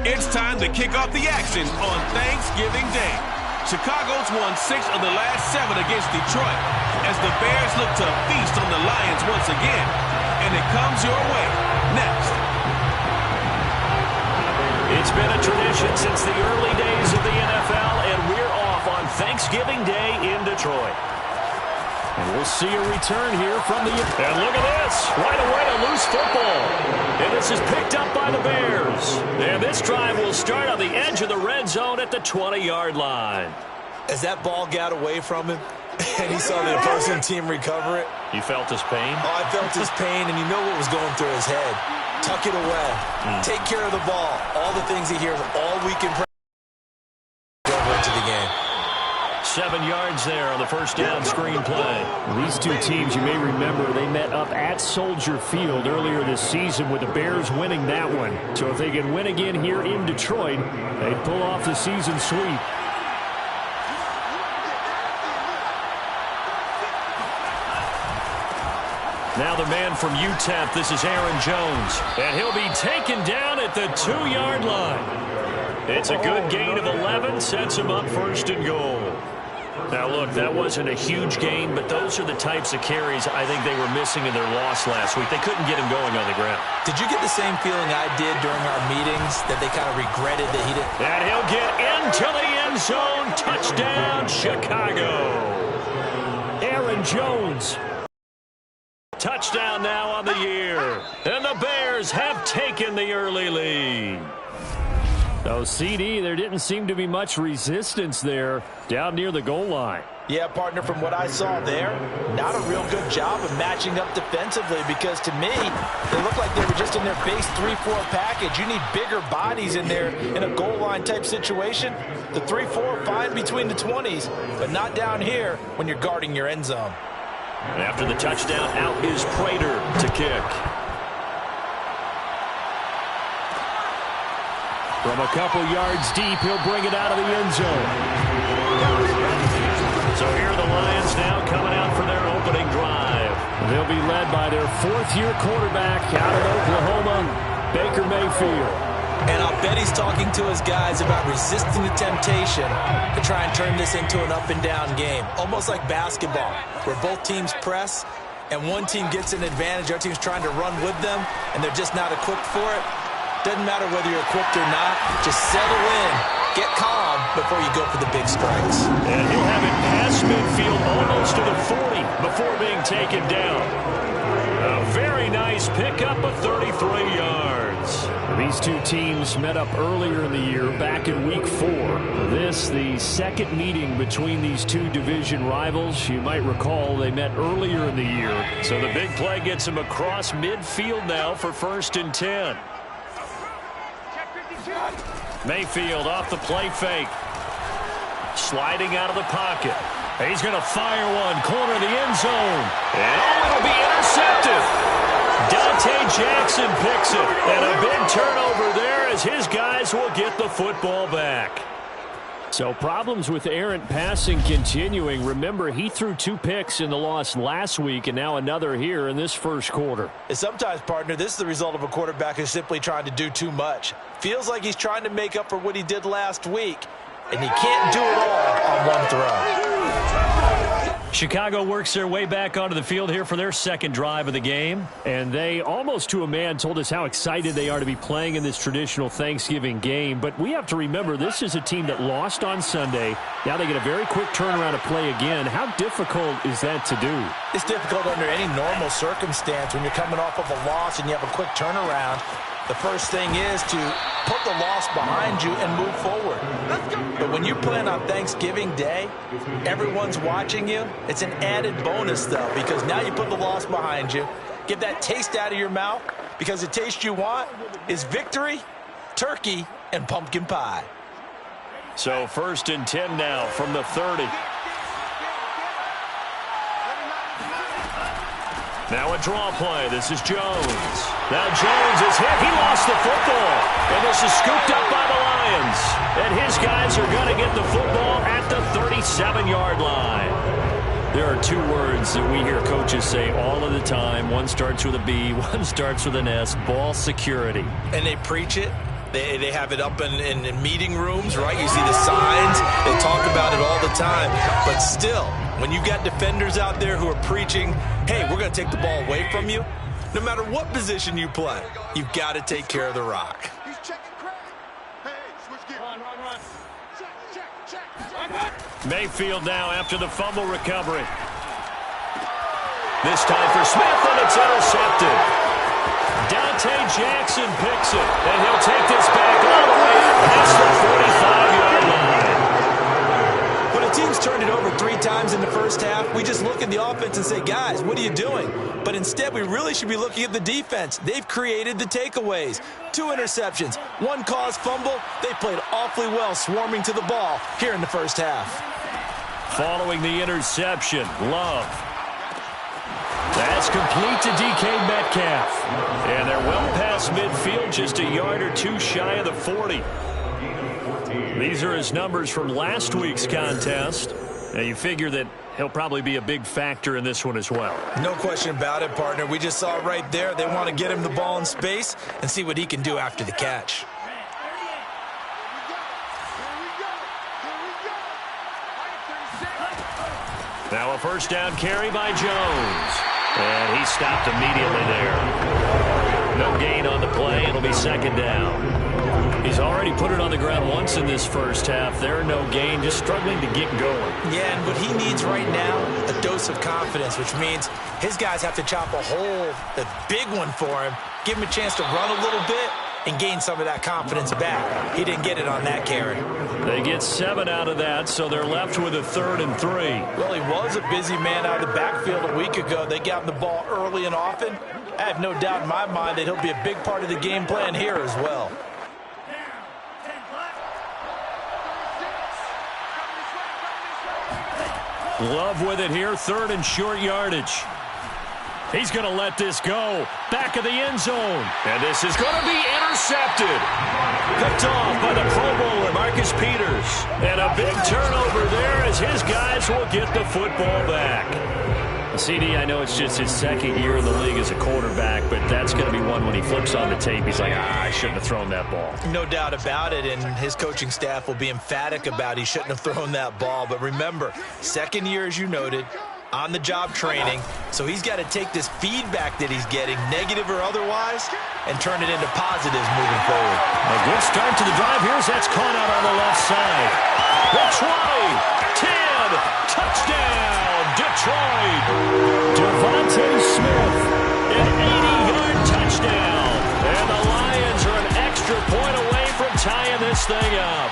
It's time to kick off the action on Thanksgiving Day. Chicago's won 6 of the last 7 against Detroit as the Bears look to feast on the Lions once again. And it comes your way next. It's been a tradition since the early days of the NFL, and we're off on Thanksgiving Day in Detroit. And we'll see a return here from the... And look at this. Right away, a loose football. And this is picked up by the Bears. And this drive will start on the edge of the red zone at the 20-yard line. As that ball got away from him, and he saw the opposing team recover it. You felt his pain? Oh, I felt his pain, and you know what was going through his head. Tuck it away. Take care of the ball. All the things he hears all week in practice over into the game. 7 yards there on the first down screen play. These two teams, you may remember, they met up at Soldier Field earlier this season with the Bears winning that one. So if they can win again here in Detroit, they'd pull off the season sweep. Now the man from UTEP, this is Aaron Jones. And he'll be taken down at the 2-yard line. It's a good gain of 11, sets him up first and goal. Now, look, that wasn't a huge gain, but those are the types of carries I think they were missing in their loss last week. They couldn't get him going on the ground. Did you get the same feeling I did during our meetings, that they kind of regretted that he didn't? And he'll get into the end zone. Touchdown, Chicago. Aaron Jones. Touchdown now on the year. And the Bears have taken the early lead. So, CD, there didn't seem to be much resistance there down near the goal line. Yeah, partner, from what I saw there, not a real good job of matching up defensively because, to me, they look like they were just in their base 3-4 package. You need bigger bodies in there in a goal line type situation. The 3-4, fine between the 20s, but not down here when you're guarding your end zone. After the touchdown, out is Prater to kick. From a couple yards deep, he'll bring it out of the end zone. So here are the Lions now coming out for their opening drive. They'll be led by their 4th-year quarterback out of Oklahoma, Baker Mayfield. And I'll bet he's talking to his guys about resisting the temptation to try and turn this into an up-and-down game. Almost like basketball, where both teams press, and one team gets an advantage, our team's trying to run with them, and they're just not equipped for it. Doesn't matter whether you're equipped or not. Just settle in, get calm before you go for the big strikes. And he'll have it past midfield almost to the 40 before being taken down. A very nice pickup of 33 yards. These two teams met up earlier in the year, back in Week 4. This, the second meeting between these two division rivals. You might recall they met earlier in the year. So the big play gets him across midfield now for 1st and 10. Mayfield off the play fake. Sliding out of the pocket. He's going to fire one. Corner of the end zone. And it'll be intercepted. Dante Jackson picks it. And a big turnover there as his guys will get the football back. So problems with errant passing continuing. Remember, he threw 2 picks in the loss last week and now another here in this first quarter. And sometimes, partner, this is the result of a quarterback who's simply trying to do too much. Feels like he's trying to make up for what he did last week, and he can't do it all on one throw. Chicago works their way back onto the field here for their second drive of the game. And they, almost to a man, told us how excited they are to be playing in this traditional Thanksgiving game. But we have to remember, this is a team that lost on Sunday. Now they get a very quick turnaround to play again. How difficult is that to do? It's difficult under any normal circumstance when you're coming off of a loss and you have a quick turnaround. The first thing is to put the loss behind you and move forward. But when you're playing on Thanksgiving Day, everyone's watching you. It's an added bonus, though, because now you put the loss behind you. Get that taste out of your mouth, because the taste you want is victory, turkey, and pumpkin pie. So 1st and 10 now from the 30. Now a draw play. This is Jones. Now Jones is hit. He lost the football. And this is scooped up by the Lions. And his guys are going to get the football at the 37-yard line. There are 2 words that we hear coaches say all of the time. One starts with a B, one starts with an S. Ball security. And they preach it. They have it up in meeting rooms, right? You see the signs. They talk about it all the time. But still, when you've got defenders out there who are preaching, hey, we're going to take the ball away from you, no matter what position you play, you've got to take care of the rock. Mayfield now after the fumble recovery. This time for Smith, and it's intercepted. Dante Jackson picks it, and he'll take this back all the way past the 45-yard line. When a team's turned it over 3 times in the first half, we just look at the offense and say, guys, what are you doing? But instead, we really should be looking at the defense. They've created the takeaways. 2 interceptions, 1 caused fumble. They played awfully well swarming to the ball here in the first half. Following the interception, Love. That's complete to DK Metcalf. And they're well past midfield, just a yard or 2 shy of the 40. These are his numbers from last week's contest. Now you figure that he'll probably be a big factor in this one as well. No question about it, partner. We just saw it right there. They want to get him the ball in space and see what he can do after the catch. Now a first down carry by Jones. And he stopped immediately there. No gain on the play. It'll be second down. He's already put it on the ground once in this first half. There, no gain, just struggling to get going. Yeah, and what he needs right now, a dose of confidence, which means his guys have to chop a hole, a big one for him, give him a chance to run a little bit, and gain some of that confidence back. He didn't get it on that carry. They get 7 out of that, so they're left with a 3rd and 3. Well, he was a busy man out of the backfield a week ago. They got him the ball early and often. I have no doubt in my mind that he'll be a big part of the game plan here as well. Love with it here, 3rd and short yardage. He's going to let this go. Back of the end zone. And this is going to be intercepted. Picked off by the Pro Bowler, Marcus Peters. And a big turnover there as his guys will get the football back. CD, I know it's just his 2nd year in the league as a quarterback, but that's going to be one when he flips on the tape. He's like, I shouldn't have thrown that ball. No doubt about it, and his coaching staff will be emphatic about he shouldn't have thrown that ball. But remember, 2nd year, as you noted, on-the-job training, so he's got to take this feedback that he's getting, negative or otherwise, and turn it into positives moving forward. A good start to the drive. Here's that's caught out on the left side. The 20, 10, touchdown, Detroit. Devontae Smith, an 80-yard touchdown. And the Lions are an extra point away from tying this thing up.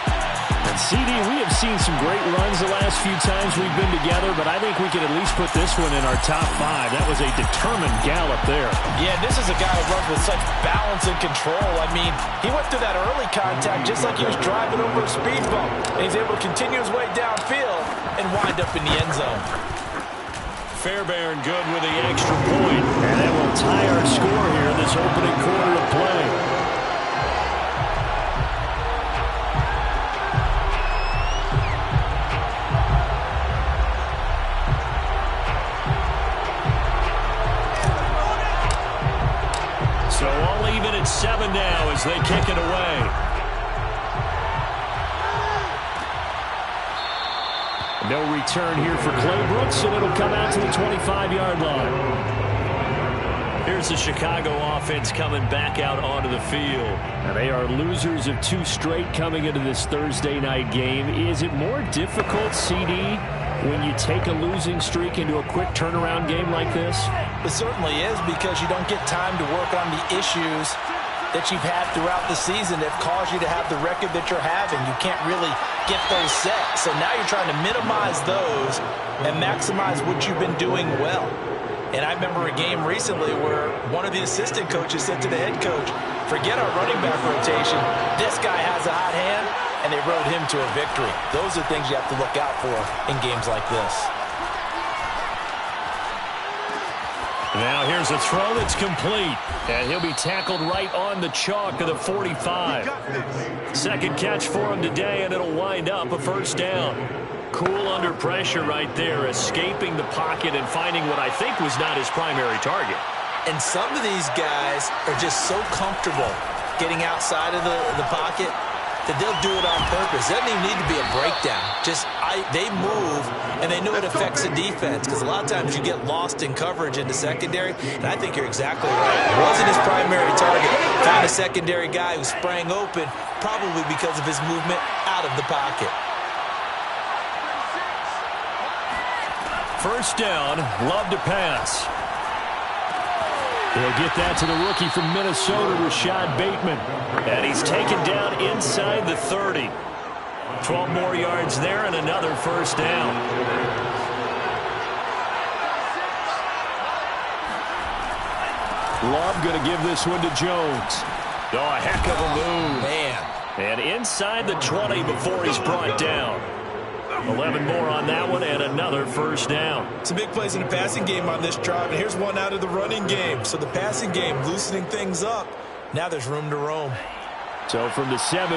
And CD, we have seen some great runs the last few times we've been together, but I think we could at least put this one in our top 5. That was a determined gallop there. Yeah, this is a guy who runs with such balance and control. I mean, he went through that early contact just like he was driving over a speed bump. And he's able to continue his way downfield and wind up in the end zone. Fairbairn good with the extra point. And that will tie our score here in this opening quarter of play. So all even at 7 now as they kick it away. No return here for Clay Brooks, and it'll come out to the 25-yard line. Here's the Chicago offense coming back out onto the field. Now they are losers of 2 straight coming into this Thursday night game. Is it more difficult, CD, when you take a losing streak into a quick turnaround game like this? It certainly is, because you don't get time to work on the issues that you've had throughout the season that have caused you to have the record that you're having. You can't really get those set. So now you're trying to minimize those and maximize what you've been doing well. And I remember a game recently where one of the assistant coaches said to the head coach, forget our running back rotation. This guy has a hot hand, and they rode him to a victory. Those are things you have to look out for in games like this. Now here's a throw that's complete. And he'll be tackled right on the chalk of the 45. Second catch for him today, and it'll wind up a first down. Cool under pressure right there, escaping the pocket and finding what I think was not his primary target. And some of these guys are just so comfortable getting outside of the pocket, that they'll do it on purpose. It doesn't even need to be a breakdown. Just they move, and they know it affects the defense, because a lot of times you get lost in coverage in the secondary, and I think you're exactly right. It wasn't his primary target. Found a secondary guy who sprang open, probably because of his movement out of the pocket. First down, love to pass. They'll get that to the rookie from Minnesota, Rashad Bateman. And he's taken down inside the 30. 12 more yards there and another first down. Love going to give this one to Jones. Oh, a heck of a move. Man. And inside the 20 before he's brought down. 11 more on that one and another first down. Some big plays in the passing game on this drive, and here's one out of the running game. So the passing game loosening things up. Now there's room to roam. So from the 17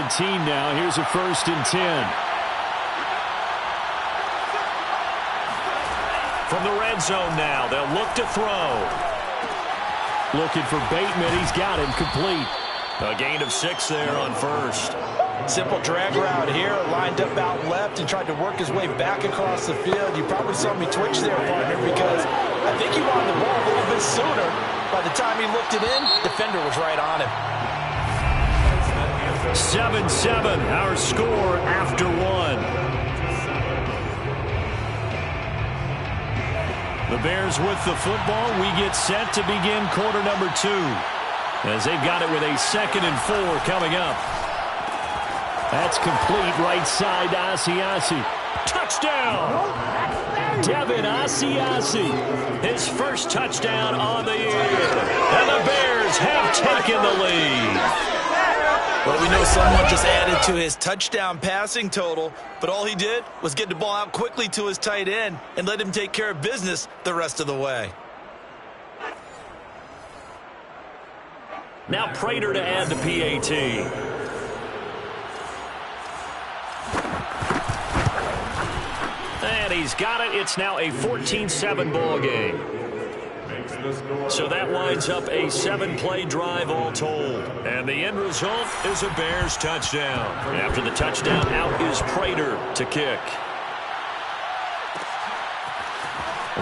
now, here's a 1st and 10. From the red zone now, they'll look to throw. Looking for Bateman. He's got him complete. A gain of 6 there on first. Simple drag route here, lined up out left and tried to work his way back across the field. You probably saw me twitch there, partner, because I think he wanted the ball a little bit sooner. By the time he looked it in, defender was right on him. 7-7, our score after 1. The Bears with the football. We get set to begin quarter number 2. As they've got it with a 2nd and 4 coming up. That's complete right side to Asiasi. Touchdown! Devin Asiasi. His first touchdown on the year. And the Bears have taken the lead. Well, we know someone just added to his touchdown passing total, but all he did was get the ball out quickly to his tight end and let him take care of business the rest of the way. Now Prater to add the PAT. And he's got it. It's now a 14-7 ball game. So that winds up a 7-play drive all told. And the end result is a Bears touchdown. After the touchdown, out is Prater to kick.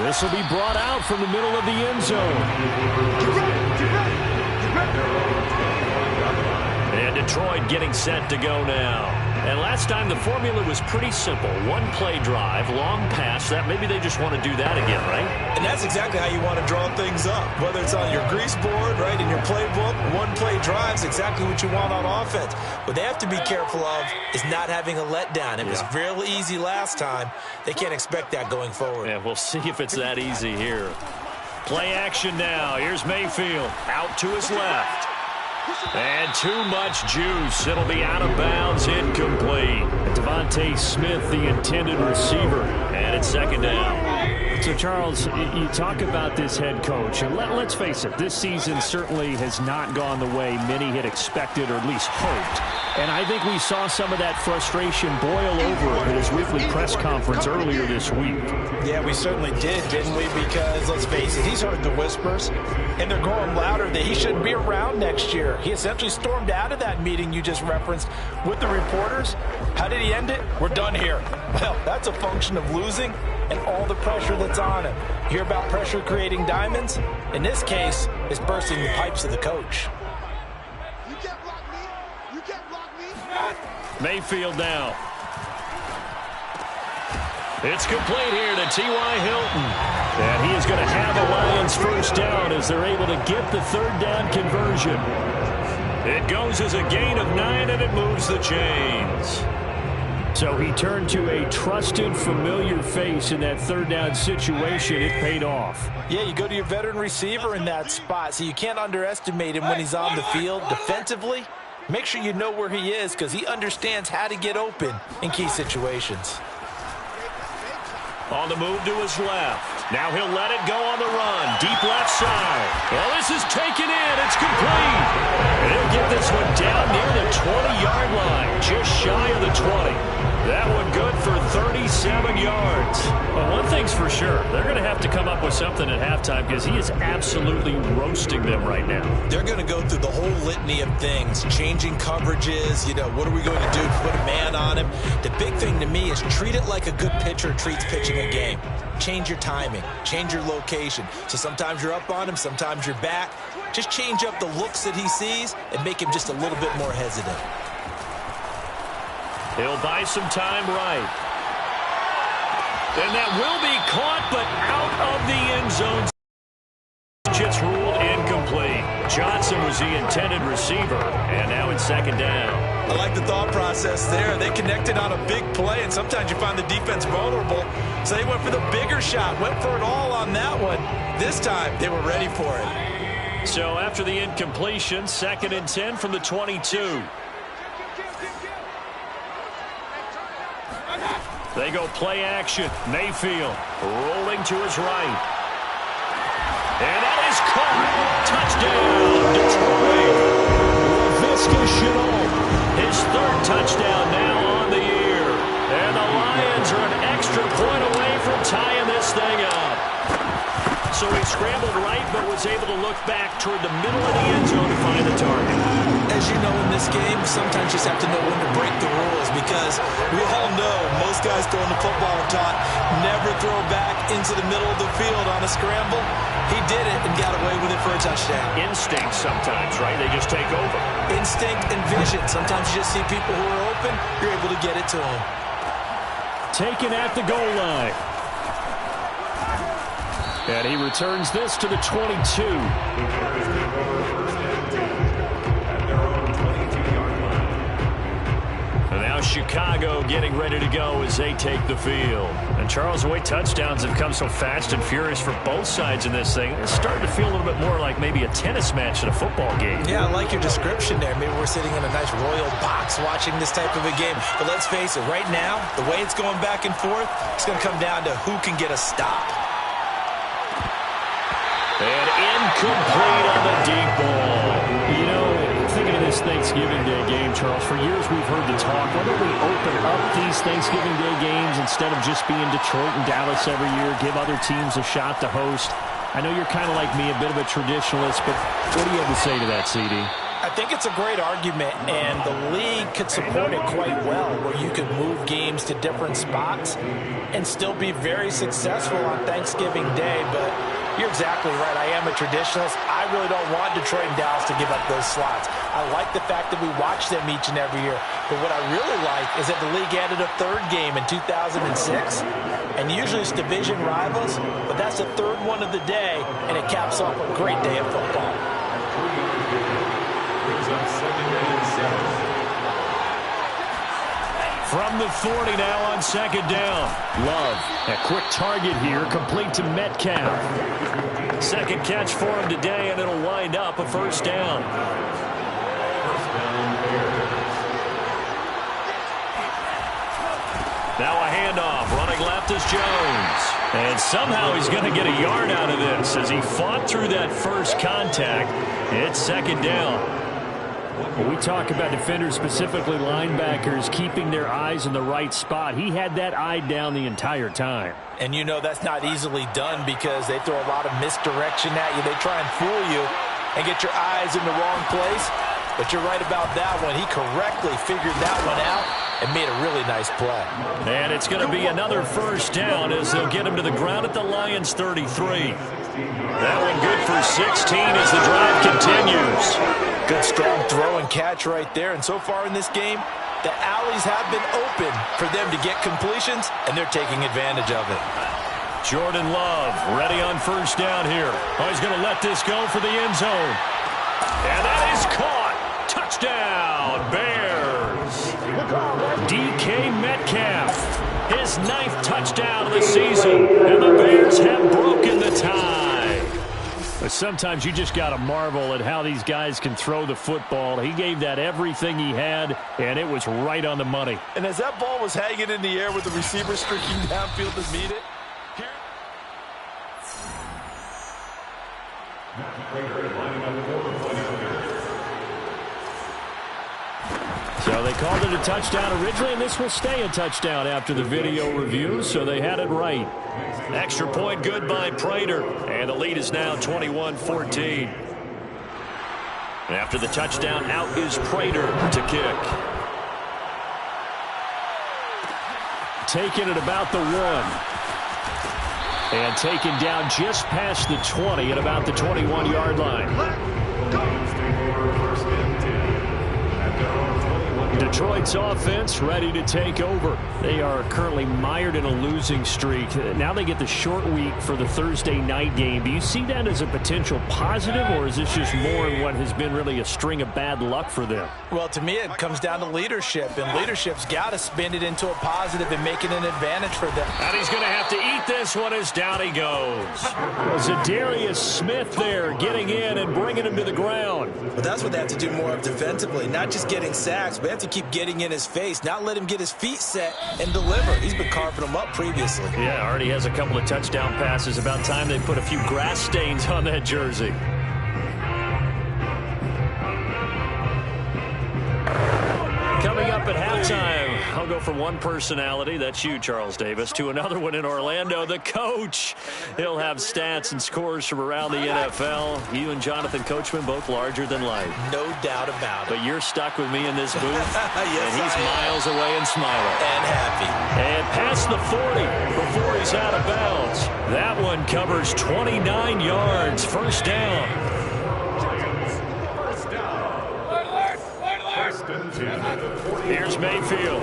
This will be brought out from the middle of the end zone. And Detroit getting set to go now. And last time the formula was pretty simple. 1-play drive, long pass. That maybe they just want to do that again, right? And that's exactly how you want to draw things up. Whether it's on your grease board, right, in your playbook, 1-play drives, exactly what you want on offense. What they have to be careful of is not having a letdown. It was real easy last time. They can't expect that going forward. Yeah, we'll see if it's that easy here. Play action now. Here's Mayfield out to his left. And too much juice. It'll be out of bounds, incomplete. Devontae Smith, the intended receiver, and it's 2nd down. So, Charles, you talk about this head coach, and let's face it, this season certainly has not gone the way many had expected or at least hoped. And I think we saw some of that frustration boil over at his weekly press conference earlier this week. Yeah, we certainly did, didn't we? Because, let's face it, he's heard the whispers, and they're growing louder that he shouldn't be around next year. He essentially stormed out of that meeting you just referenced with the reporters. How did he end it? We're done here. Well, that's a function of losing and all the pressure that's on him. You hear about pressure creating diamonds? In this case, it's bursting the pipes of the coach. You can't block me. You can't block me. Mayfield now. It's complete here to T.Y. Hilton. And he is going to have a Lions first down as they're able to get the 3rd down conversion. It goes as a gain of 9, and it moves the chains. So he turned to a trusted, familiar face in that 3rd down situation. It paid off. Yeah, you go to your veteran receiver in that spot, so you can't underestimate him when he's on the field defensively. Make sure you know where he is because he understands how to get open in key situations. On the move to his left. Now he'll let it go on the run. Deep left side. Well, this is taken in. It's complete. And he'll get this one down near the 20-yard line. Just shy of the 20. That one good for 36 7 yards. Well, one thing's for sure. They're going to have to come up with something at halftime because he is absolutely roasting them right now. They're going to go through the whole litany of things, changing coverages, what are we going to do to put a man on him? The big thing to me is treat it like a good pitcher treats pitching a game. Change your timing, change your location. So sometimes you're up on him, sometimes you're back. Just change up the looks that he sees and make him just a little bit more hesitant. He'll buy some time right. And that will be caught, but out of the end zone. It's ruled incomplete. Johnson was the intended receiver, and now it's second down. I like the thought process there. They connected on a big play, and sometimes you find the defense vulnerable. So they went for the bigger shot, went for it all on that one. This time, they were ready for it. So after the incompletion, 2nd and 10 from the 22. They go play action. Mayfield rolling to his right. And that is caught. Touchdown, Detroit. Laviska Shenault, his 3rd touchdown now on the year. And the Lions are an extra point away from tying this thing up. So he scrambled right, but was able to look back toward the middle of the end zone to find the target. As you know in this game, sometimes you just have to know when to break the rules because we all know most guys throwing the football are taught never throw back into the middle of the field on a scramble. He did it and got away with it for a touchdown. Instinct sometimes, right? They just take over. Instinct and vision. Sometimes you just see people who are open, you're able to get it to them. Taken at the goal line. And he returns this to the 22. And now Chicago getting ready to go as they take the field. And Charles, the way touchdowns have come so fast and furious for both sides in this thing, it's starting to feel a little bit more like maybe a tennis match at a football game. Yeah, I like your description there. Maybe we're sitting in a nice royal box watching this type of a game. But let's face it, right now, the way it's going back and forth, it's going to come down to who can get a stop. And incomplete on the deep ball. Thinking of this Thanksgiving Day game, Charles, for years we've heard the talk, why don't we open up these Thanksgiving Day games instead of just being Detroit and Dallas every year, give other teams a shot to host? I know you're kind of like me, a bit of a traditionalist, but what do you have to say to that, CD? I think it's a great argument, and the league could support it quite well, where you could move games to different spots and still be very successful on Thanksgiving Day. But you're exactly right. I am a traditionalist. I really don't want Detroit and Dallas to give up those slots. I like the fact that we watch them each and every year. But what I really like is that the league added a 3rd game in 2006. And usually it's division rivals, but that's the 3rd one of the day, and it caps off a great day of football. From the 40 now on 2nd down. Love, a quick target here, complete to Metcalf. 2nd catch for him today, and it'll wind up a 1st down. Now a handoff, running left is Jones. And somehow he's going to get a yard out of this as he fought through that first contact. It's 2nd down. When we talk about defenders, specifically linebackers, keeping their eyes in the right spot, he had that eye down the entire time. And that's not easily done because they throw a lot of misdirection at you. They try and fool you and get your eyes in the wrong place. But you're right about that one. He correctly figured that one out and made a really nice play. And it's going to be another 1st down as they'll get him to the ground at the Lions 33. That one good for 16 as the drive continues. Good strong throw and catch right there. And so far in this game, the alleys have been open for them to get completions, and they're taking advantage of it. Jordan Love ready on 1st down here. Oh, he's going to let this go for the end zone. And that is caught. Touchdown, Bears. DK Metcalf, his 9th touchdown of the season. And the Bears have broken the tie. But sometimes you just got to marvel at how these guys can throw the football. He gave that everything he had, and it was right on the money. And as that ball was hanging in the air with the receiver streaking downfield to meet it, So So they called it a touchdown originally, and this will stay a touchdown after the video review, so they had it right. Extra point good by Prater, and the lead is now 21-14. After the touchdown, out is Prater to kick. Taken at about the 1. And taken down just past the 20 at about the 21-yard line. Detroit's offense ready to take over. They are currently mired in a losing streak. Now they get the short week for the Thursday night game. Do you see that as a potential positive, or is this just more in what has been really a string of bad luck for them? Well, to me, it comes down to leadership, and leadership's got to spin it into a positive and make it an advantage for them. And he's going to have to eat this one as down he goes. Zadarius Smith there getting in and bringing him to the ground. But that's what they have to do more of defensively, not just getting sacks, but they have to keep getting in his face, not let him get his feet set and deliver. He's been carving them up previously. Yeah, already has a couple of touchdown passes. About time they put a few grass stains on that jersey. Coming up at halftime, I'll go from one personality, that's you, Charles Davis, to another one in Orlando, the coach. He'll have stats and scores from around the NFL. You and Jonathan Coachman, both larger than life. No doubt about it. But you're stuck with me in this booth, yes, and he's miles away and smiling. And happy. And past the 40 before he's out of bounds. That one covers 29 yards, first down. Here's Mayfield.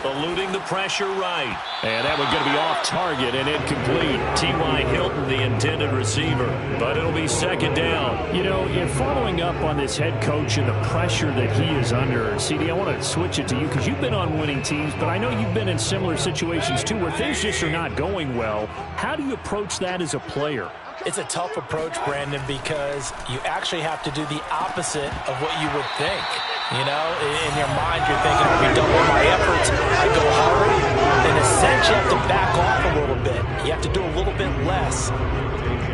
Eluding the pressure right. And that one going to be off target and incomplete. T.Y. Hilton, the intended receiver. But it'll be second down. You know, in following up on this head coach and the pressure that he is under, CD, I want to switch it to you because you've been on winning teams, but I know you've been in similar situations too where things just are not going well. How do you approach that as a player? It's a tough approach, Brandon, because you actually have to do the opposite of what you would think. You know, in your mind, you're thinking, if you double my efforts, I go hard. In a sense, you have to back off a little bit. You have to do a little bit less.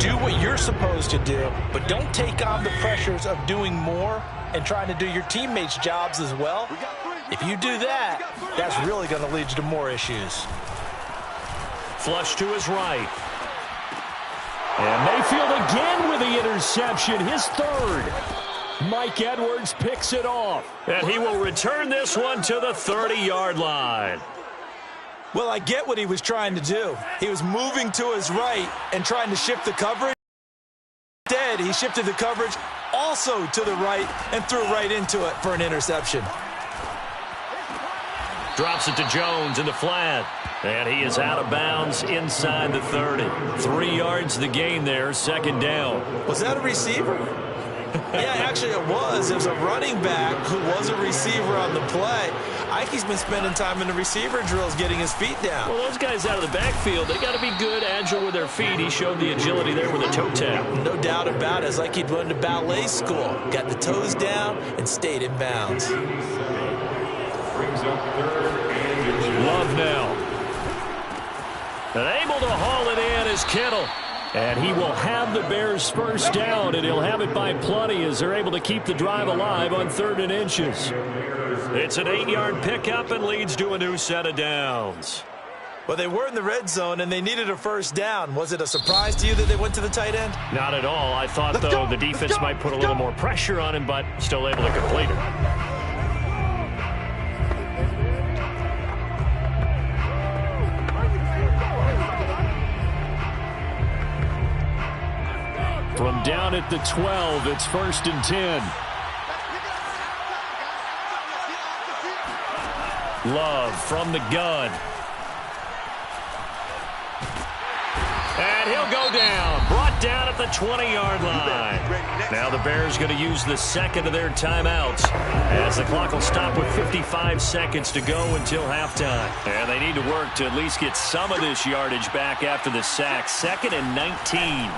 Do what you're supposed to do, but don't take on the pressures of doing more and trying to do your teammates' jobs as well. If you do that, that's really going to lead you to more issues. Flush to his right. And Mayfield again with the interception, his third. Mike Edwards picks it off. And he will return this one to the 30-yard line. Well, I get what he was trying to do. He was moving to his right and trying to shift the coverage. Instead, he shifted the coverage also to the right and threw right into it for an interception. Drops it to Jones in the flat. And he is out of bounds inside the 30. 3 yards the gain there, second down. Was that a receiver? Yeah, actually it was. It was a running back who was a receiver on the play. Ike's been spending time in the receiver drills getting his feet down. Well, those guys out of the backfield, they got to be good, agile with their feet. He showed the agility there with a toe tap. No doubt about it. It's like he'd run to ballet school. Got the toes down and stayed in bounds. Love now. And able to haul it in is Kittle. And he will have the Bears first down, and he'll have it by plenty as they're able to keep the drive alive on 3rd and inches. It's an 8-yard pickup and leads to a new set of downs. Well, they were in the red zone, and they needed a first down. Was it a surprise to you that they went to the tight end? Not at all. I thought, though, the defense might put a little more pressure on him, but still able to complete it. From down at the 12, it's 1st and 10. Love from the gun. And he'll go down. Brought down at the 20-yard line. Now the Bears going to use the second of their timeouts as the clock will stop with 55 seconds to go until halftime. And they need to work to at least get some of this yardage back after the sack. 2nd and 19.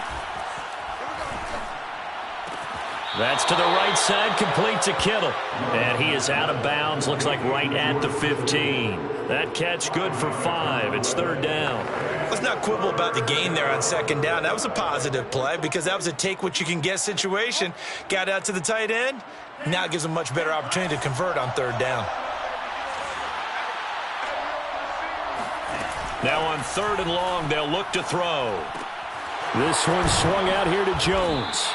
That's to the right side, complete to Kittle. And he is out of bounds, looks like right at the 15. That catch good for 5. It's 3rd down. Let's not quibble about the gain there on 2nd down. That was a positive play because that was a take-what-you-can-get situation. Got out to the tight end, Now it gives them much better opportunity to convert on third down. Now on third and long, they'll look to throw. This one swung out here to Jones.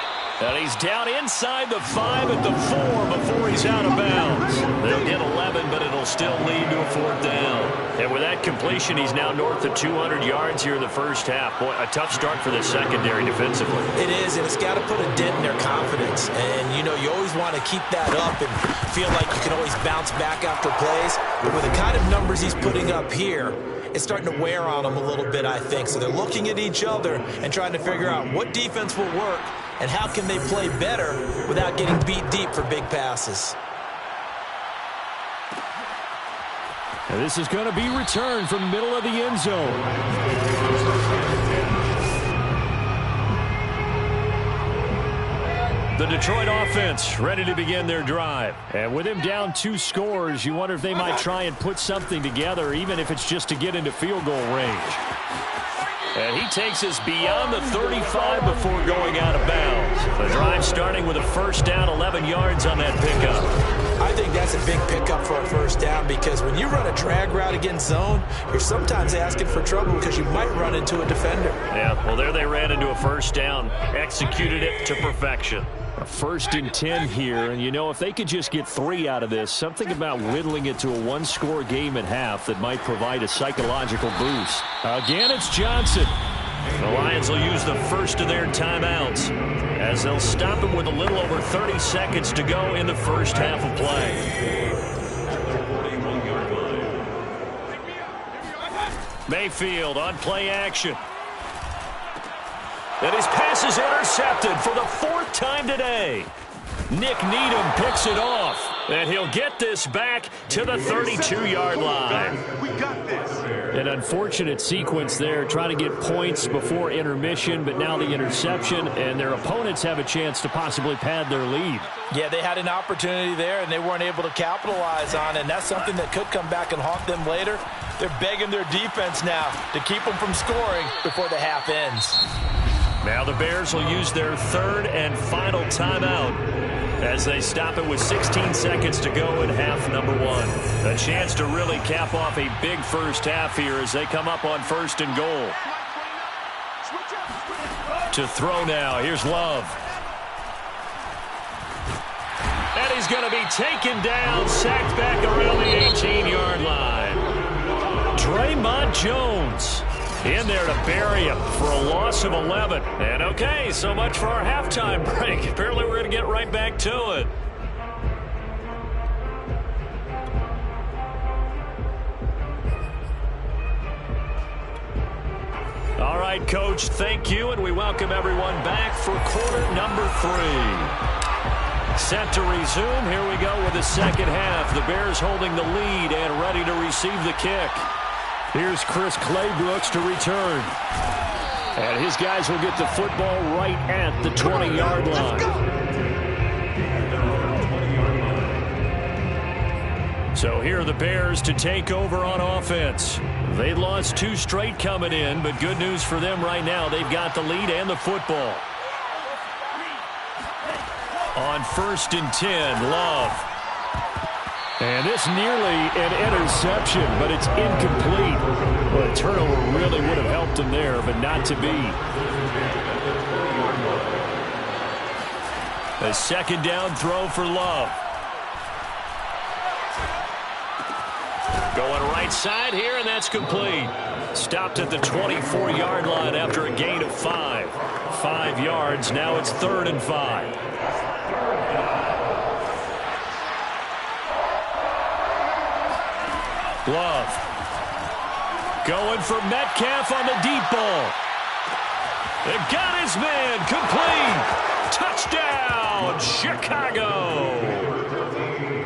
And he's down inside the 5 at the 4 before he's out of bounds. They'll get 11, but it'll still lead to a fourth down. And with that completion, he's now north of 200 yards here in the first half. Boy, a tough start for the secondary defensively. It is, and it's got to put a dent in their confidence. And, you know, you always want to keep that up and feel like you can always bounce back after plays. But with the kind of numbers he's putting up here, it's starting to wear on them a little bit, I think. So they're looking at each other and trying to figure out what defense will work and how can they play better without getting beat deep for big passes. And this is going to be returned from the middle of the end zone. The Detroit offense ready to begin their drive. And with him down 2 scores, you wonder if they might try and put something together, even if it's just to get into field goal range. And he takes us beyond the 35 before going out of bounds. The drive starting with a first down, 11 yards on that pickup. I think that's a big pickup for a first down because when you run a drag route against zone, you're sometimes asking for trouble because you might run into a defender. Yeah, well, there they ran into a first down, executed it to perfection. A 1st and 10 here, and you know, if they could just get 3 out of this, something about whittling it to a 1-score game at half that might provide a psychological boost. Again, it's Johnson. The Lions will use the first of their timeouts as they'll stop him with a little over 30 seconds to go in the first half of play. Mayfield on play action. And his pass is intercepted for the 4th time today. Nick Needham picks it off, and he'll get this back to the 32-yard line. We got this. An unfortunate sequence there, trying to get points before intermission, but now the interception, and their opponents have a chance to possibly pad their lead. Yeah, they had an opportunity there, and they weren't able to capitalize on it, and that's something that could come back and haunt them later. They're begging their defense now to keep them from scoring before the half ends. Now the Bears will use their 3rd and final timeout as they stop it with 16 seconds to go in half number 1. A chance to really cap off a big first half here as they come up on 1st and goal. To throw now, here's Love. And he's going to be taken down, sacked back around the 18-yard line. Draymond Jones in there to bury him for a loss of 11. And okay, so much for our halftime break. Apparently we're going to get right back to it. All right, Coach, thank you, and we welcome everyone back for quarter number 3. Set to resume. Here we go with the second half. The Bears holding the lead and ready to receive the kick. Here's Chris Claybrooks to return. And his guys will get the football right at the 20-yard line. So here are the Bears to take over on offense. They lost 2 straight coming in, but good news for them right now. They've got the lead and the football. On 1st and 10, Love. And this nearly an interception, but it's incomplete. Well, a turnover really would have helped him there, but not to be. A 2nd down throw for Love. Going right side here, and that's complete. Stopped at the 24-yard line after a gain of 5. 5 yards, now it's 3rd and 5. Love. Going for Metcalf on the deep ball. They got his man. Complete. Touchdown, Chicago.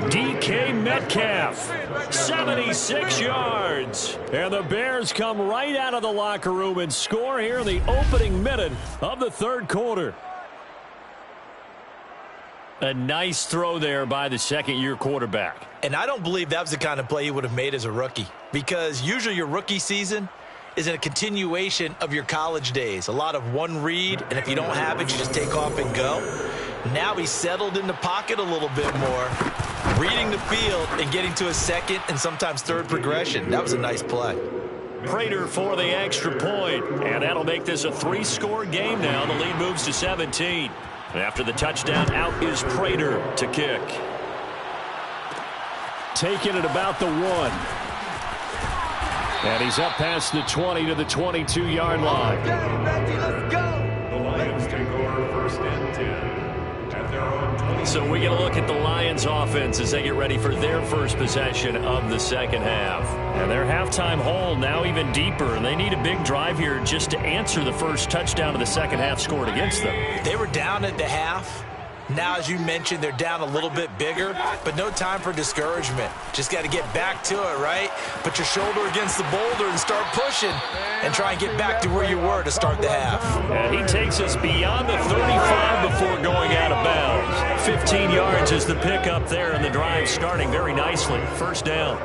DK Metcalf. 76 yards. And the Bears come right out of the locker room and score here in the opening minute of the 3rd quarter. A nice throw there by the 2nd-year quarterback. And I don't believe that was the kind of play he would have made as a rookie, because usually your rookie season is a continuation of your college days. A lot of one read, and if you don't have it, you just take off and go. Now he's settled in the pocket a little bit more, reading the field and getting to a second and sometimes third progression. That was a nice play. Prater for the extra point, and that'll make this a 3-score game now. The lead moves to 17. After the touchdown, out is Prater to kick. Taking it about the 1. And he's up past the 20 to the 22-yard line. Let's go. The Lions take over first and 10 at their own 20. So we get a look at the Lions offense as they get ready for their first possession of the second half. And their halftime hole now even deeper, and they need a big drive here just to answer the first touchdown of the second half scored against them. They were down at the half. Now, as you mentioned, they're down a little bit bigger, but no time for discouragement. Just got to get back to it, right? Put your shoulder against the boulder and start pushing and try and get back to where you were to start the half. And he takes us beyond the 35 before going out of bounds. 15 yards is the pickup there, and the drive starting very nicely. First down.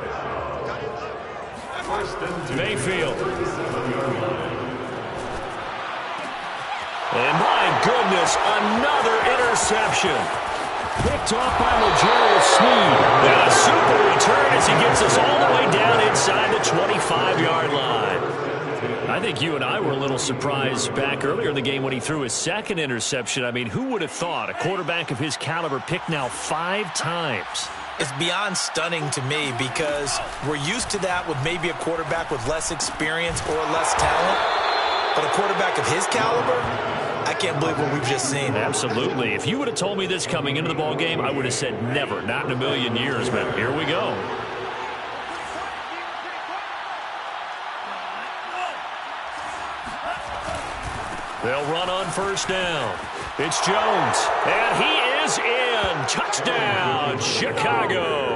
Mayfield. And my goodness, another interception. Picked off by L'Jarius Sneed. And a super return as he gets us all the way down inside the 25-yard line. I think you and I were a little surprised back earlier in the game when he threw his second interception. I mean, who would have thought a quarterback of his caliber picked now 5 times? It's beyond stunning to me because we're used to that with maybe a quarterback with less experience or less talent. But a quarterback of his caliber, I can't believe what we've just seen. Absolutely. If you would have told me this coming into the ball game, I would have said never, not in a million years. But here we go. They'll run on first down. It's Jones, and he is in. Touchdown, Chicago.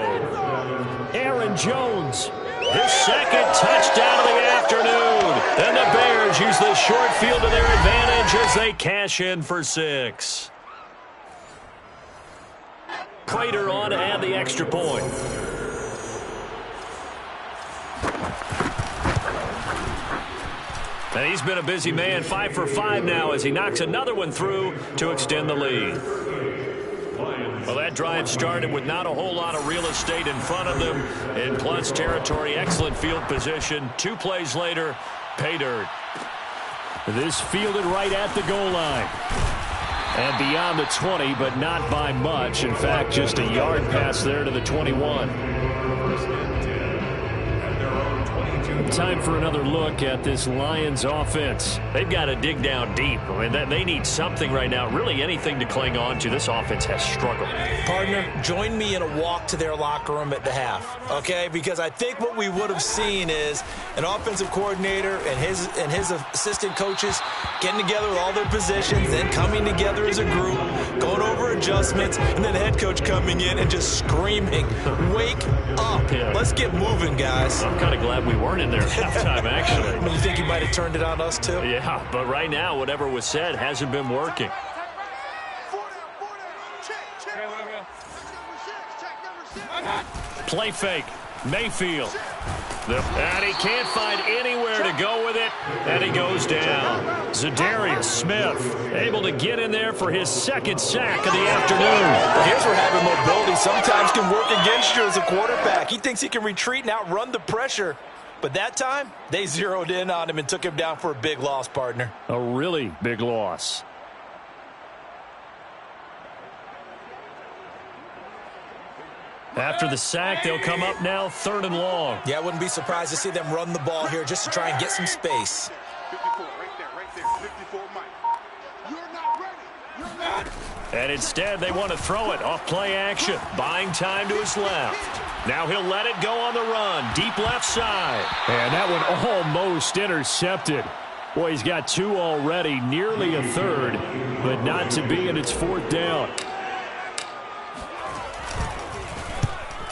Aaron Jones. His second touchdown of the afternoon. And the Bears use the short field to their advantage as they cash in for 6. Prater on to add the extra point. And he's been a busy man, 5 for 5 now as he knocks another one through to extend the lead. Well, that drive started with not a whole lot of real estate in front of them in plus territory. Excellent field position. 2 plays later, pay dirt. This fielded right at the goal line. And beyond the 20, but not by much. In fact, just a yard pass there to the 21. Time for another look at this Lions offense. They've got to dig down deep. I mean, they need something right now, really anything to cling on to. This offense has struggled. Partner, join me in a walk to their locker room at the half, okay? Because I think what we would have seen is an offensive coordinator and his assistant coaches getting together with all their positions, then coming together as a group, going over adjustments, and then the head coach coming in and just screaming, "Wake up. Yeah. Let's get moving, guys." I'm kind of glad we weren't in there at halftime, actually. You think you might have turned it on us, too? Yeah, but right now, whatever was said hasn't been working. Play fake. Mayfield. And he can't find anywhere to go with it, and he goes down. Zadarius Smith able to get in there for his second sack of the afternoon. Here's where having mobility sometimes can work against you as a quarterback. He thinks he can retreat and outrun the pressure. But that time, they zeroed in on him and took him down for a big loss, partner. A really big loss. After the sack, they'll come up now 3rd and long. Yeah, I wouldn't be surprised to see them run the ball here just to try and get some space. 54, right there, 54, Mike. You're not ready. You're not ready. And instead, they want to throw it off play action, buying time to his left. Now he'll let it go on the run, deep left side. And that one almost intercepted. Boy, he's got 2 already, nearly a third, but not to be, and it's 4th down.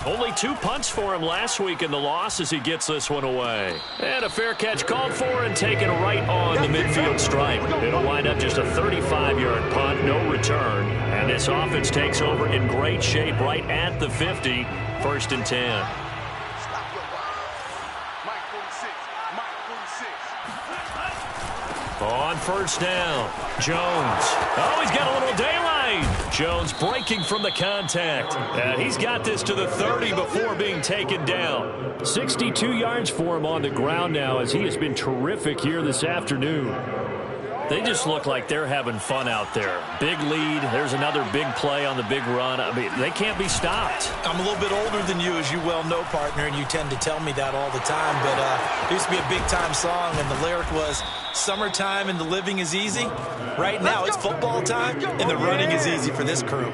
Only 2 punts for him last week in the loss as he gets this one away. And a fair catch called for and taken right on the midfield stripe. It'll wind up just a 35-yard punt, no return. And this offense takes over in great shape right at the 50, 1st and 10. On first down, Jones. Oh, he's got a little daylight. line. Jones breaking from the contact. And he's got this to the 30 before being taken down. 62 yards for him on the ground now as he has been terrific here this afternoon. They just look like they're having fun out there. Big lead. There's another big play on the big run. I mean, they can't be stopped. I'm a little bit older than you, as you well know, partner, and you tend to tell me that all the time. But it used to be a big-time song, and the lyric was, "Summertime and the living is easy." Right now, it's football time, and the running is easy for this crew.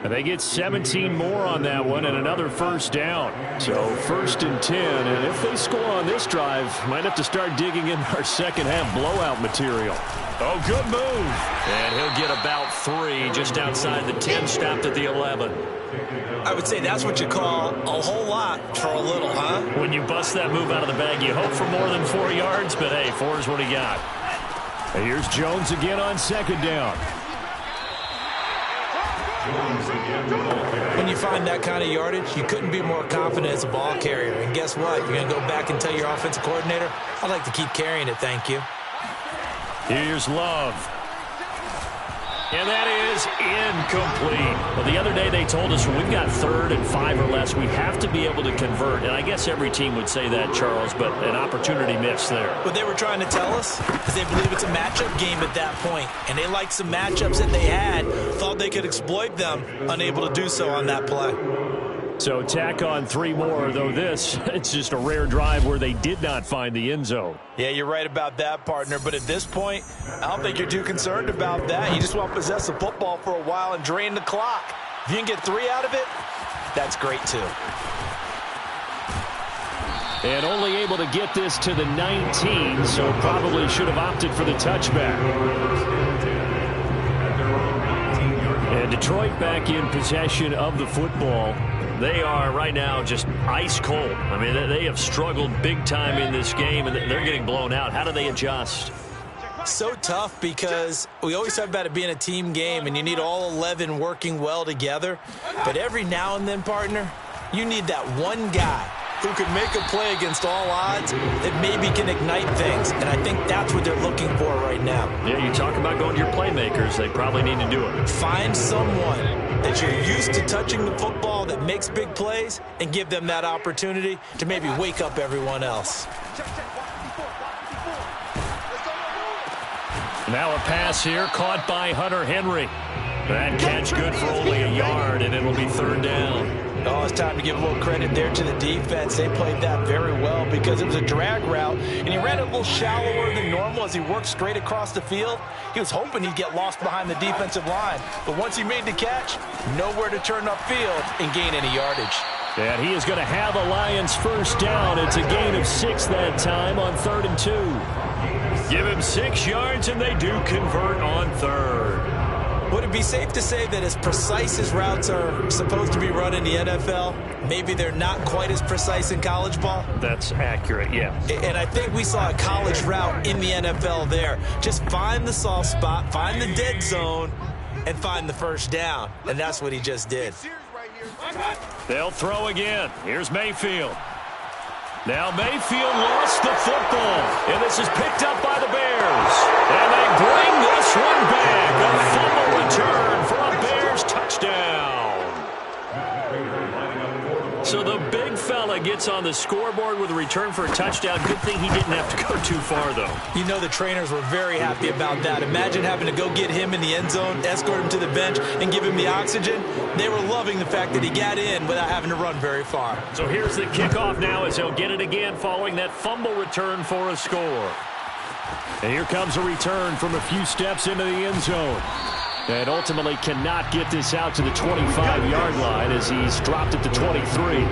And they get 17 more on that one and another first down. So 1st and 10. And if they score on this drive, might have to start digging in our second half blowout material. Oh, good move. And he'll get about 3 just outside the 10, stopped at the 11. I would say that's what you call a whole lot for a little, huh? When you bust that move out of the bag, you hope for more than 4 yards, but hey, 4 is what he got. And here's Jones again on 2nd down. When you find that kind of yardage, you couldn't be more confident as a ball carrier. And guess what? You're going to go back and tell your offensive coordinator, "I'd like to keep carrying it, thank you." Here's Love. And that is incomplete. Well, the other day they told us when we've got 3rd and 5 or less, we have to be able to convert. And I guess every team would say that, Charles, but an opportunity missed there. What they were trying to tell us is they believe it's a matchup game at that point. And they liked some matchups that they had, thought they could exploit them, unable to do so on that play. So tack on 3 more, though this, it's just a rare drive where they did not find the end zone. Yeah, you're right about that, partner. But at this point, I don't think you're too concerned about that. You just want to possess the football for a while and drain the clock. If you can get 3 out of it, that's great, too. And only able to get this to the 19, so probably should have opted for the touchback. And Detroit back in possession of the football. They are right now just ice cold. I mean, they have struggled big time in this game, and they're getting blown out. How do they adjust? So tough because we always talk about it being a team game, and you need all 11 working well together. But every now and then, partner, you need that one guy who could make a play against all odds that maybe can ignite things. And I think that's what they're looking for right now. Yeah, you talk about going to your playmakers. They probably need to do it. Find someone that you're used to touching the football that makes big plays and give them that opportunity to maybe wake up everyone else. Now a pass here caught by Hunter Henry. That catch good for only a yard, and it'll be 3rd down. Oh, it's time to give a little credit there to the defense. They played that very well because it was a drag route, and he ran it a little shallower than normal as he worked straight across the field. He was hoping he'd get lost behind the defensive line, but once he made the catch, nowhere to turn upfield and gain any yardage. And he is going to have a Lions first down. It's a gain of 6 that time on 3rd and 2. Give him 6 yards, and they do convert on 3rd. Would it be safe to say that as precise as routes are supposed to be run in the NFL, maybe they're not quite as precise in college ball? That's accurate, yeah. And I think we saw a college route in the NFL there. Just find the soft spot, find the dead zone, and find the first down. And that's what he just did. They'll throw again. Here's Mayfield. Now Mayfield lost the football, and this is picked up by the Bears. And they bring this one back. A fumble return for a Bears touchdown. So the big fella gets on the scoreboard with a return for a touchdown. Good thing he didn't have to go too far, though. You know the trainers were very happy about that. Imagine having to go get him in the end zone, escort him to the bench, and give him the oxygen. They were loving the fact that he got in without having to run very far. So here's the kickoff now as he'll get it again following that fumble return for a score. And here comes a return from a few steps into the end zone. And ultimately cannot get this out to the 25-yard line as he's dropped it to 23.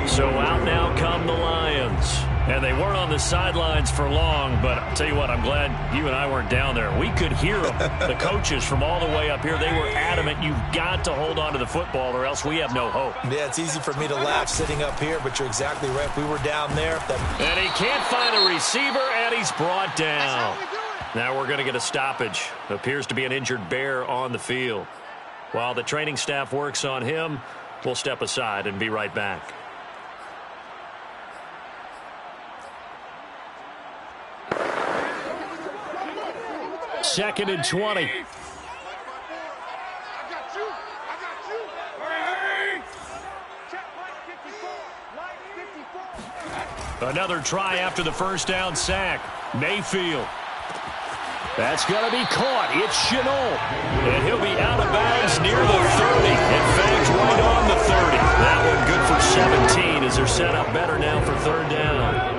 So out now come the Lions. And they weren't on the sidelines for long, but I'll tell you what, I'm glad you and I weren't down there. We could hear them, the coaches from all the way up here. They were adamant, you've got to hold on to the football or else we have no hope. Yeah, it's easy for me to laugh sitting up here, but you're exactly right. We were down there. And he can't find a receiver, and he's brought down. Now we're going to get a stoppage. Appears to be an injured Bear on the field. While the training staff works on him, we'll step aside and be right back. 2nd and 20. I got you. I got you. Check Mike 54. Another try after the first down sack. Mayfield. That's going to be caught. It's Chenault. And he'll be out of bounds near the 30. In fact, right on the 30. That one good for 17 as they're set up better now for third down.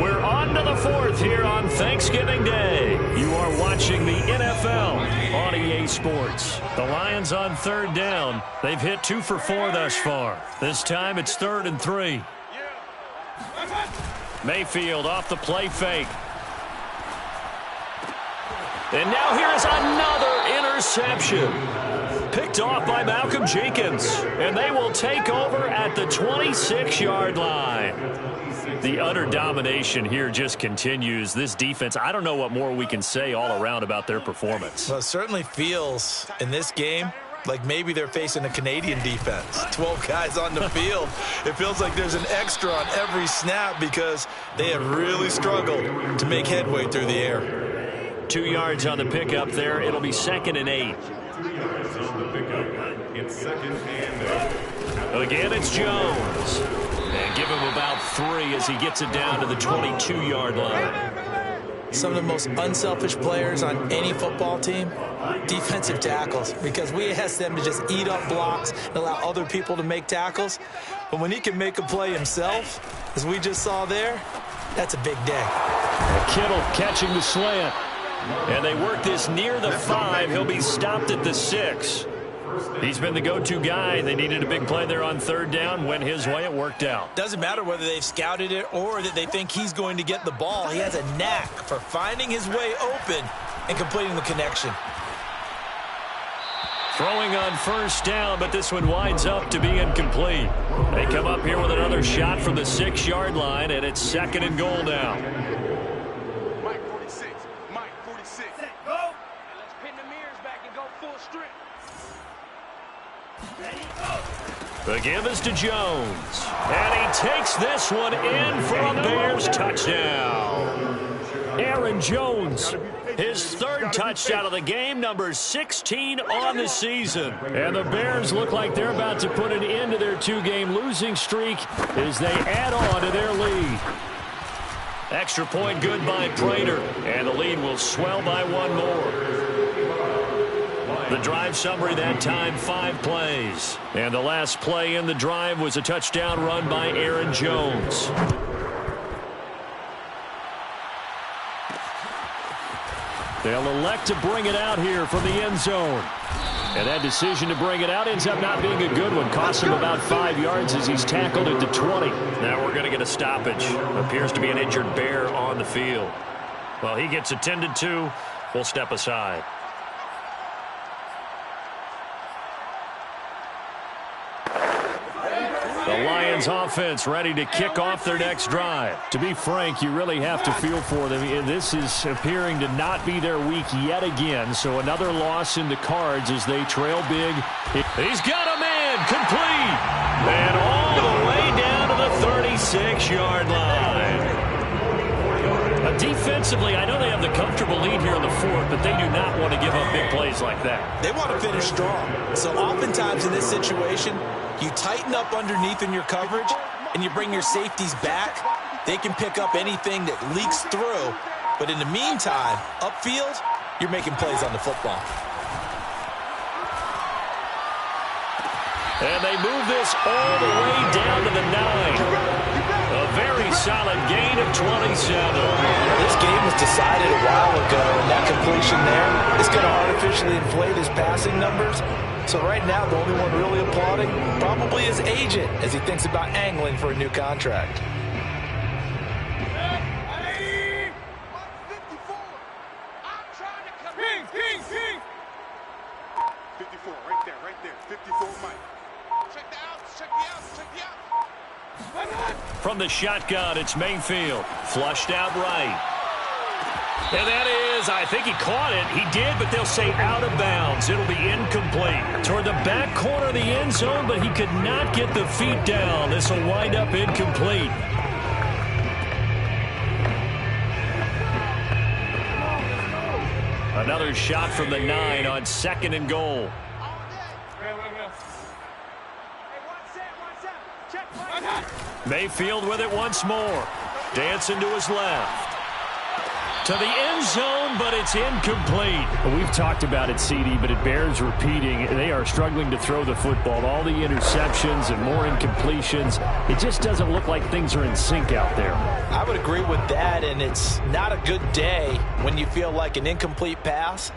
We're on to the fourth here on Thanksgiving Day. You are watching the NFL on EA Sports. The Lions on third down. They've hit 2 for 4 thus far. This time it's 3rd and 3. Mayfield off the play fake. And now here's another interception. Picked off by Malcolm Jenkins. And they will take over at the 26-yard line. The utter domination here just continues. This defense, I don't know what more we can say all around about their performance. Well, it certainly feels in this game like maybe they're facing a Canadian defense. 12 guys on the field. It feels like there's an extra on every snap because they have really struggled to make headway through the air. 2 yards on the pickup there. It'll be 2nd and 8. Again, it's Jones. And give him about 3 as he gets it down to the 22-yard line. Some of the most unselfish players on any football team, defensive tackles, because we ask them to just eat up blocks and allow other people to make tackles. But when he can make a play himself, as we just saw there, that's a big day. Kittle catching the slant. And they work this near the 5. He'll be stopped at the 6. He's been the go-to guy. They needed a big play there on third down. Went his way. It worked out. Doesn't matter whether they've scouted it or that they think he's going to get the ball. He has a knack for finding his way open and completing the connection. Throwing on first down, but this one winds up to be incomplete. They come up here with another shot from the 6-yard line, and it's 2nd and goal now. Mike 46. Mike 46. Go. Let's pin the mirrors back and go full strip. The give is to Jones. And he takes this one in for a Bears touchdown. Aaron Jones, his 3rd touchdown of the game, number 16 on the season. And the Bears look like they're about to put an end to their 2-game losing streak as they add on to their lead. Extra point good by Prater, and the lead will swell by 1 more. The drive summary that time, 5 plays. And the last play in the drive was a touchdown run by Aaron Jones. They'll elect to bring it out here from the end zone. And that decision to bring it out ends up not being a good one. Costs him about 5 yards as he's tackled at the 20. Now we're going to get a stoppage. Appears to be an injured Bear on the field. Well, he gets attended to. We'll step aside. The Lions offense ready to kick off their next drive. To be frank, you really have to feel for them. This is appearing to not be their week yet again. So another loss in the cards as they trail big. He's got a man complete. And all the way down to the 36-yard line. Defensively, I know they have the comfortable lead here in the 4th, but they do not want to give up big plays like that. They want to finish strong. So oftentimes in this situation, you tighten up underneath in your coverage, and you bring your safeties back. They can pick up anything that leaks through. But in the meantime, upfield, you're making plays on the football. And they move this all the way down to the 9. A very solid gain of 27. This game was decided a while ago, and that completion there is going to artificially inflate his passing numbers. So right now, the only one really applauding probably his agent as he thinks about angling for a new contract. 54, right there, 54, Mike. Check the outs, check the outs, check the outs. From the shotgun, it's Mayfield. Flushed out right. And that is, I think he caught it. He did, but they'll say out of bounds. It'll be incomplete. Toward the back corner of the end zone, but he could not get the feet down. This will wind up incomplete. Another shot from the 9 on 2nd and goal. Mayfield with it once more. Dancing to his left. To the end zone, but it's incomplete. We've talked about it, CD, but it bears repeating. They are struggling to throw the football. All the interceptions and more incompletions. It just doesn't look like things are in sync out there. I would agree with that, and it's not a good day when you feel like an incomplete pass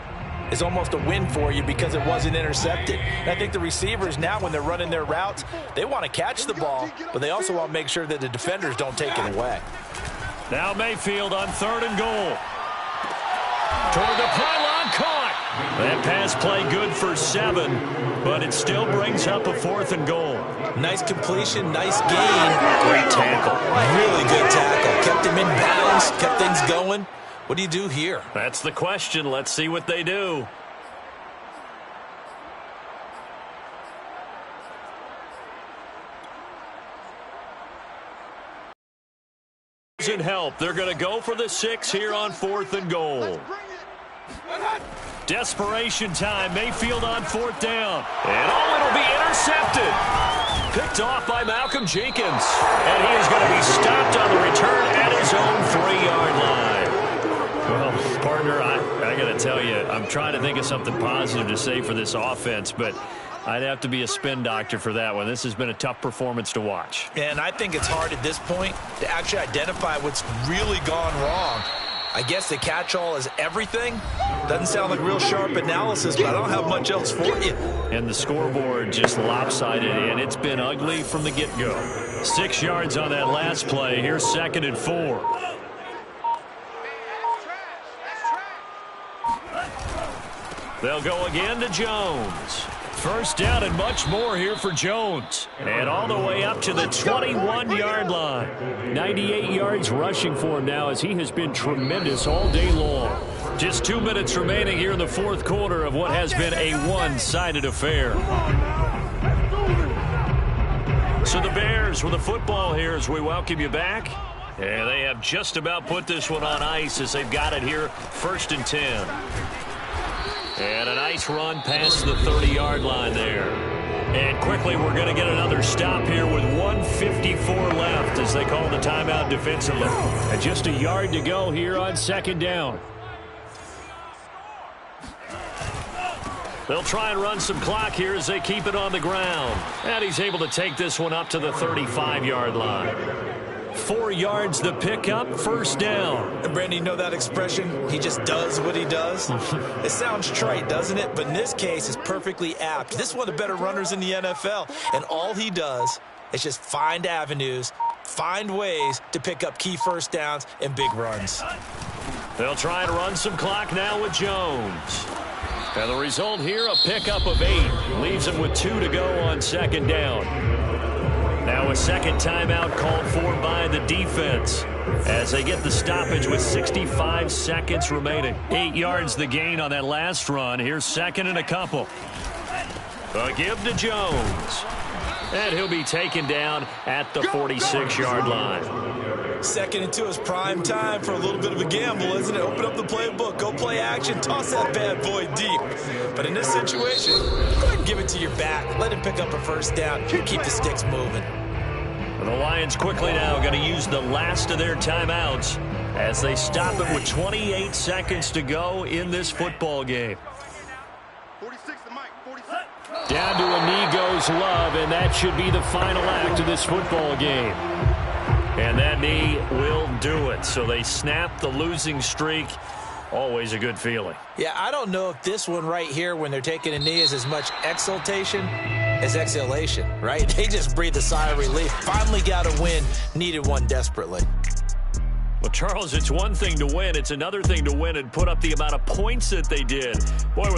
is almost a win for you because it wasn't intercepted. And I think the receivers now, when they're running their routes, they want to catch the ball, but they also want to make sure that the defenders don't take it away. Now Mayfield on 3rd and goal. Toward the pylon, caught. That pass play good for 7, but it still brings up a 4th and goal. Nice completion, nice gain. Great tackle. Really good tackle. Kept him in bounds, kept things going. What do you do here? That's the question. Let's see what they do. Doesn't help. They're going to go for the 6 here on 4th and goal. Desperation time. Mayfield on 4th down. And it'll be intercepted. Picked off by Malcolm Jenkins. And he is going to be stopped on the return at his own 3-yard line. Well, partner, I got to tell you, I'm trying to think of something positive to say for this offense, but I'd have to be a spin doctor for that one. This has been a tough performance to watch. And I think it's hard at this point to actually identify what's really gone wrong. I guess the catch-all is everything. Doesn't sound like real sharp analysis, but I don't have much else for you. And the scoreboard just lopsided, and it's been ugly from the get-go. 6 yards on that last play. Here's 2nd and 4. They'll go again to Jones. First down and much more here for Jones. And all the way up to the 21-yard line. 98 yards rushing for him now as he has been tremendous all day long. Just 2 minutes remaining here in the 4th quarter of what has been a one-sided affair. So the Bears with the football here as we welcome you back. And they have just about put this one on ice as they've got it here 1st and 10. And a nice run past the 30-yard line there. And quickly we're going to get another stop here with 1:54 left as they call the timeout defensively. And just a yard to go here on 2nd down. They'll try and run some clock here as they keep it on the ground. And he's able to take this one up to the 35-yard line. 4 yards the pickup, 1st down. And Brandon, you know that expression? He just does what he does? It sounds trite, doesn't it? But in this case, it's perfectly apt. This is one of the better runners in the NFL. And all he does is just find avenues, find ways to pick up key 1st downs and big runs. They'll try and run some clock now with Jones. And the result here, a pickup of 8. Leaves him with 2 to go on 2nd down. Now a second timeout called for by the defense as they get the stoppage with 65 seconds remaining. 8 yards the gain on that last run. Here's 2nd and a couple. A give to Jones. And he'll be taken down at the 46-yard line. 2nd and 2 is prime time for a little bit of a gamble, isn't it? Open up the playbook, go play action, toss that bad boy deep. But in this situation, go ahead and give it to your back. Let him pick up a 1st down. Keep the sticks moving. The Lions quickly now going to use the last of their timeouts as they stop it with 28 seconds to go in this football game. 46 to Mike, 46. Down to a knee goes Love, and that should be the final act of this football game. And that knee will do it. So they snap the losing streak. Always a good feeling. Yeah, I don't know if this one right here when they're taking a knee is as much exultation as exhalation, right? They just breathe a sigh of relief. Finally got a win. Needed one desperately. Well, Charles, it's one thing to win. It's another thing to win and put up the amount of points that they did. Boy,